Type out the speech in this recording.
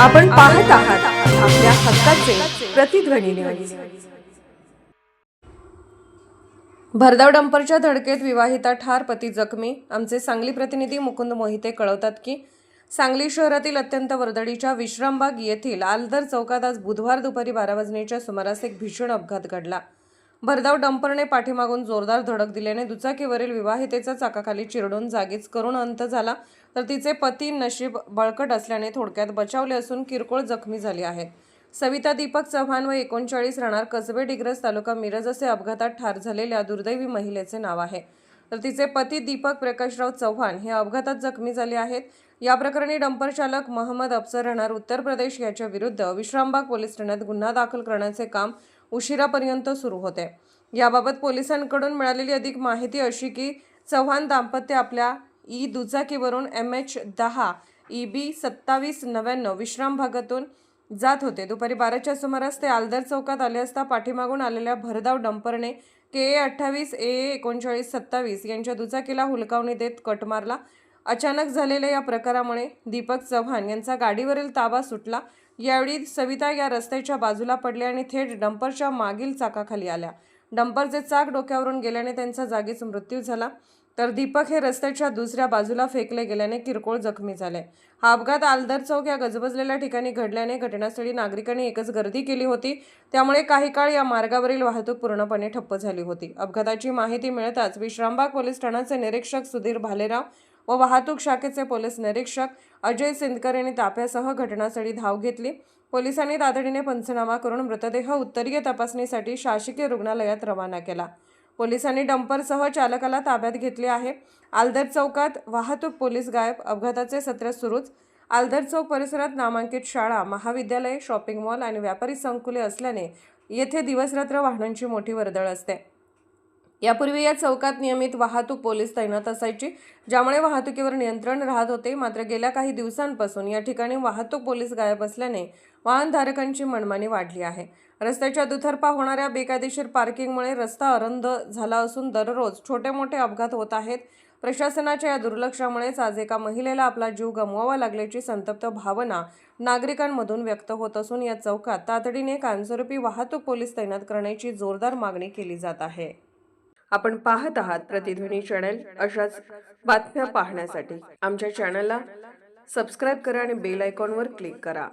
आपण पाहत आहात आपल्या हक्काचे प्रतिध्वनी न्यूज. भरधाव डंपरच्या धडकेत विवाहिता ठार, पती जखमी. आमचे सांगली प्रतिनिधी मुकुंद मोहिते कळवतात की सांगली शहरातील अत्यंत वर्दळीच्या विश्रामबाग येथील आलदर चौकात आज बुधवार दुपारी 12 वाजण्याच्या सुमारास एक भीषण अपघात घडला. भरधाव डंपरने पाठीमागून जोरदार धडक दिल्याने दुचाकीवरील विवाहितेचा चाकाखाली चिरडून जागीच करुण अंत झाला, तर तिचे पती नशीब बळकट असल्याने थोडक्यात बचावले असून किरकोळ जखमी झाले आहेत. सविता दीपक चव्हाण व 39 राहणार कसबे डिग्रस तालुका मिरज असे अपघातात ठार झालेल्या दुर्दैवी महिलेचे नाव आहे. तर तिचे पती दीपक प्रकाशराव चव्हाण हे अपघातात जखमी झाले आहेत. या प्रकरणी डंपर चालक मोहम्मद अफसर राहणार उत्तर प्रदेश याच्या विरुद्ध विश्रामबाग पोलीस ठाण्यात गुन्हा दाखल करण्याचे काम उशिरापर्यंत सुरू होते. याबाबत पोलिसांकडून मिळालेली अधिक माहिती अशी की चव्हाण दाम्पत्य आपल्या दुचाकीवरून MH10 EB 2799 विश्राम भागातून जात होते. दुपारी 12च्या सुमारास ते आलदर चौकात आले असता पाठीमागून आलेल्या भरधाव डंपरने KA 28 AA 3927 यांच्या दुचाकीला हुलकावणी देत कट मारला. अचानक झालेल्या या प्रकारामुळे दीपक चव्हाण यांचा गाडीवरील ताबा सुटला. यावेळी सविता या रस्त्याच्या बाजूला पडल्या आणि थेट डंपरच्या मागील चाकाखाली आल्या. डंपरचे चाक डोक्यावरून गेल्याने त्यांचा जागीच मृत्यू झाला, तर दीपक हे रस्त्याच्या दुसऱ्या बाजूला फेकले गेल्याने किरकोळ जखमी झाले. हा अपघात आलदर चौक या गजबजलेल्या ठिकाणी घडल्याने घटनास्थळी नागरिकांनी एकच गर्दी केली होती. त्यामुळे काही काळ या मार्गावरील वाहतूक पूर्णपणे ठप्प झाली होती. अपघाताची माहिती मिळताच विश्रामबाग पोलीस ठाण्याचे निरीक्षक सुधीर भालेराव व वाहतूक शाखेचे पोलीस निरीक्षक अजय सिंदकर यांनी ताफ्यासह घटनास्थळी धाव घेतली. पोलिसांनी तातडीने पंचनामा करून मृतदेह उत्तरीय तपासणीसाठी शासकीय रुग्णालयात रवाना केला. पोलिसांनी डंपरसह चालकाला ताब्यात घेतले आहे. आलदर चौकात वाहतूक पोलीस गायब. अपघाताचे सत्र सुरूच. आलदर चौक परिसरात नामांकित शाळा, महाविद्यालये, शॉपिंग मॉल आणि व्यापारी संकुले असल्याने येथे दिवसरात्र वाहनांची मोठी वर्दळ असते. यापूर्वी या चौकात नियमित वाहतूक पोलीस तैनात असायची, ज्यामुळे वाहतुकीवर नियंत्रण राहत होते. मात्र गेल्या काही दिवसांपासून या ठिकाणी वाहतूक पोलीस गायब असल्याने वाहनधारकांची मनमानी वाढली आहे. रस्त्याच्या दुतर्फा होणाऱ्या बेकायदेशीर पार्किंगमुळे रस्ता अरुंद झाला असून दररोज छोटे मोठे अपघात होत आहेत. प्रशासनाच्या या दुर्लक्षामुळेच आज एका महिलेला आपला जीव गमवावा लागल्याची संतप्त भावना नागरिकांमधून व्यक्त होत असून या चौकात तातडीने कायमस्वरूपी वाहतूक पोलीस तैनात करण्याची जोरदार मागणी केली जात आहे. आपण पाहत आहात प्रतिध्वनी चॅनल. अशाच बातम्या पाहण्यासाठी आमच्या चॅनलला सबस्क्राईब करा आणि बेल आयकॉनवर क्लिक करा.